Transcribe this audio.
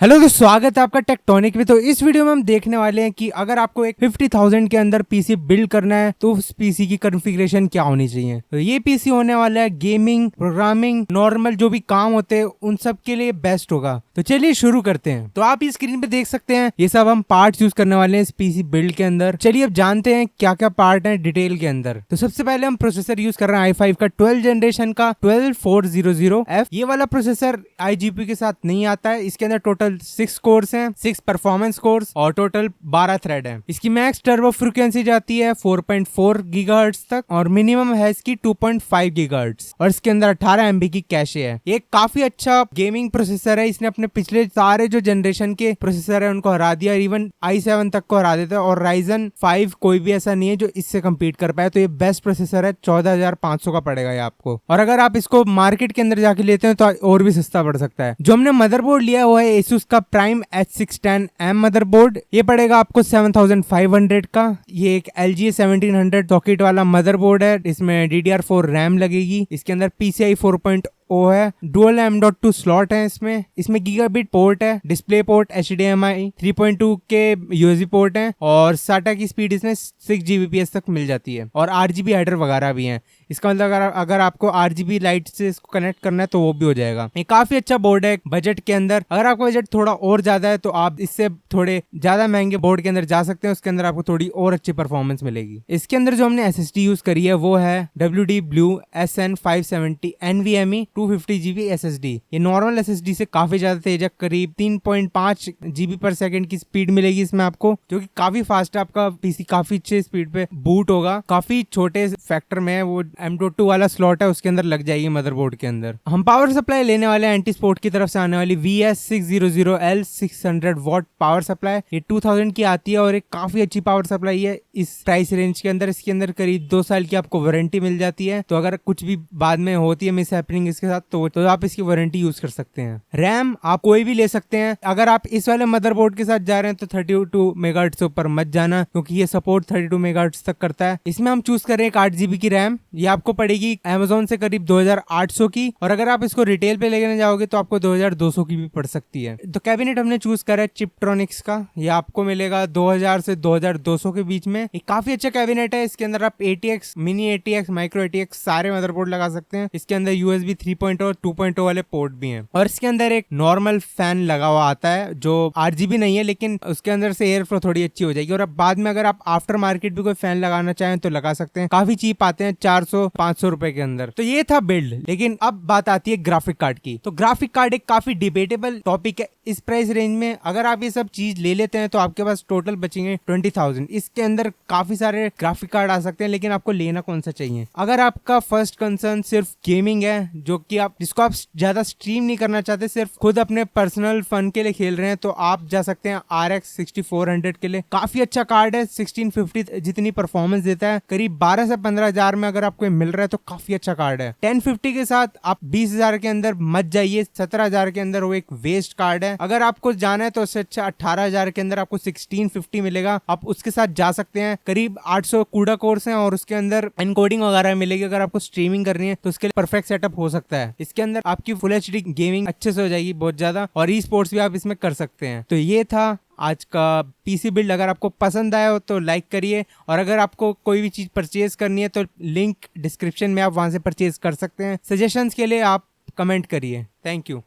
Hello तो स्वागत है आपका टेक्टोनिक में। तो इस वीडियो में हम देखने वाले हैं कि अगर आपको एक 50,000 के अंदर पीसी बिल्ड करना है तो उस पीसी की कॉन्फ़िगरेशन क्या होनी चाहिए। तो ये पीसी होने वाला है गेमिंग, प्रोग्रामिंग, नॉर्मल जो भी काम होते हैं उन सब के लिए बेस्ट होगा। तो चलिए शुरू करते हैं। तो आप इस स्क्रीन पे देख सकते हैं ये सब हम पार्ट्स यूज करने वाले हैं इस पीसी बिल्ड के अंदर। चलिए अब जानते हैं क्या क्या पार्ट है डिटेल के अंदर। तो सबसे पहले हम प्रोसेसर यूज कर रहे हैं i5 का 12 जनरेशन का 12400F। ये वाला प्रोसेसर iGPU के साथ नहीं आता है। इसके अंदर टोटल 6 कोर्स हैं, 6 परफॉर्मेंस कोर्स और टोटल 12 थ्रेड है। इसकी मैक्स टर्बो फ्रीक्वेंसी जाती है 4.4 गीगाहर्ट्ज तक और मिनिमम है इसकी 2.5 गीगाहर्ट्ज और इसके अंदर 18 MB की कैशे है। ये काफी अच्छा गेमिंग प्रोसेसर है। इसने अपने पिछले सारे जो जनरेशन के प्रोसेसर है उनको हरा दिया, इवन i7 तक को हरा देता है और Ryzen 5 कोई भी ऐसा नहीं है जो इससे कम्पीट कर पाए। तो ये बेस्ट प्रोसेसर है, 14,500 का पड़ेगा ये आपको। और अगर आप इसको मार्केट के अंदर जाके लेते हैं तो और भी सस्ता पड़ सकता है। जो हमने मदरबोर्ड लिया वो है Asus का प्राइम H610M मदरबोर्ड। ये पड़ेगा आपको 7,500 का। ये एक LGA 1700 सॉकेट वाला मदरबोर्ड है। इसमें DDR4 रैम लगेगी। इसके अंदर PCI 4.0 है, डुअल M.2 स्लॉट है। इसमें गीगाबिट पोर्ट है, डिस्प्ले पोर्ट, HDMI 3.2 के USB पोर्ट है और SATA की स्पीड इसमें 6 Gbps तक मिल जाती है और RGB हेडर वगैरह भी है। इसका मतलब अगर आपको RGB लाइट से इसको कनेक्ट करना है तो वो भी हो जाएगा। ये काफी अच्छा बोर्ड है बजट के अंदर। अगर आपका बजट थोड़ा और ज्यादा है तो आप इससे थोड़े ज्यादा महंगे बोर्ड के अंदर जा सकते हैं। उसके अंदर आपको थोड़ी और अच्छी परफॉर्मेंस मिलेगी। इसके अंदर जो हमने SSD यूज करी है वो है WD Blue SN570 NVMe 250 GB SSD। ये नॉर्मल SSD से काफी ज्यादा तेज है, करीब 3.5 GB पर सेकंड की स्पीड मिलेगी इसमें आपको, जो कि काफी फास्ट है। आपका पीसी काफी अच्छे स्पीड पे बूट होगा। काफी छोटे फैक्टर में है, वो M.2 वाला स्लॉट है उसके अंदर लग जाएगी मदरबोर्ड के अंदर। हम पावर सप्लाई लेने वाले हैं एंटी स्पोर्ट की तरफ से आने वाली VS600L 600 वॉट पावर सप्लाई। ये 2000 की आती है और एक काफी अच्छी पावर सप्लाई है इस प्राइस रेंज के अंदर। इसके अंदर करीब 2 साल की आपको वारंटी मिल जाती है। तो अगर कुछ भी बाद में होती है मिस हैपनिंग इसके साथ तो आप इसकी वारंटी यूज कर सकते हैं। रैम आप कोई भी ले सकते हैं। अगर आप इस वाले मदरबोर्ड के साथ जा रहे हैं तो 32 मेगाहर्ट्ज से ऊपर मत जाना, क्योंकि ये सपोर्ट 32 मेगाहर्ट्ज तक करता है। इसमें हम चूज कर रहे हैं 8 GB की रैम। ये आपको पड़ेगी Amazon से करीब 2,800 की और अगर आप इसको रिटेल पे लेके जाओगे तो आपको 2,200 की भी पड़ सकती है। तो कैबिनेट हमने चूज करा है चिपट्रॉनिक्स का। ये आपको मिलेगा 2,000 से 2,200 के बीच में। एक काफी अच्छा कैबिनेट है। इसके अंदर आप ATX, mini ATX, micro ATX सारे मदरबोर्ड लगा सकते हैं। इसके अंदर USB 3.0 2.0 वाले पोर्ट भी हैं और इसके अंदर एक नॉर्मल फैन लगा हुआ आता है जो RGB नहीं है, लेकिन उसके अंदर से एयर फ्लो थोड़ी अच्छी हो जाएगी। और अब बाद में अगर आप आफ्टर मार्केट भी कोई फैन लगाना चाहें तो लगा सकते हैं। काफी चीप आते हैं, 400-500 रुपए के अंदर। तो ये था बिल्ड। लेकिन अब बात आती है ग्राफिक कार्ड की। तो ग्राफिक कार्ड एक काफी डिबेटेबल टॉपिक है इस प्राइस रेंज में। अगर आप ये सब चीज ले लेते हैं तो आपके पास टोटल बचेंगे 20,000। इसके अंदर काफी सारे ग्राफिक कार्ड आ सकते हैं, लेकिन आपको लेना कौन सा चाहिए। अगर आपका फर्स्ट कंसर्न सिर्फ गेमिंग है, जो कि आप जिसको आप ज्यादा स्ट्रीम नहीं करना चाहते, सिर्फ खुद अपने पर्सनल फन के लिए खेल रहे हैं, तो आप जा सकते हैं RX 6400 के लिए। काफी अच्छा कार्ड है, 1650 जितनी परफॉर्मेंस देता है। करीब 12 से 15,000 में अगर आपको मिल रहा है तो काफी अच्छा कार्ड है। 1050 के साथ आप 20,000 के अंदर मत जाइए, 17,000 के अंदर वो एक वेस्ट कार्ड है। अगर आपको जाना है तो उससे अच्छा 18,000 के अंदर आपको 1650 मिलेगा, आप उसके साथ जा सकते हैं। करीब 800 कूडा कोर्स हैं और उसके अंदर एनकोडिंग वगैरह मिलेगी। अगर आपको स्ट्रीमिंग करनी है तो उसके लिए परफेक्ट सेटअप हो सकता है। इसके अंदर आपकी फुल HD गेमिंग अच्छे से हो जाएगी बहुत ज्यादा, और ई स्पोर्ट्स भी आप इसमें कर सकते हैं। तो ये था आज का पीसी बिल्ड। अगर आपको पसंद आया हो तो लाइक करिए, और अगर आपको कोई भी चीज परचेज करनी है तो लिंक डिस्क्रिप्शन में आप वहां से परचेज कर सकते हैं। सजेशंस के लिए आप कमेंट करिए। Thank you.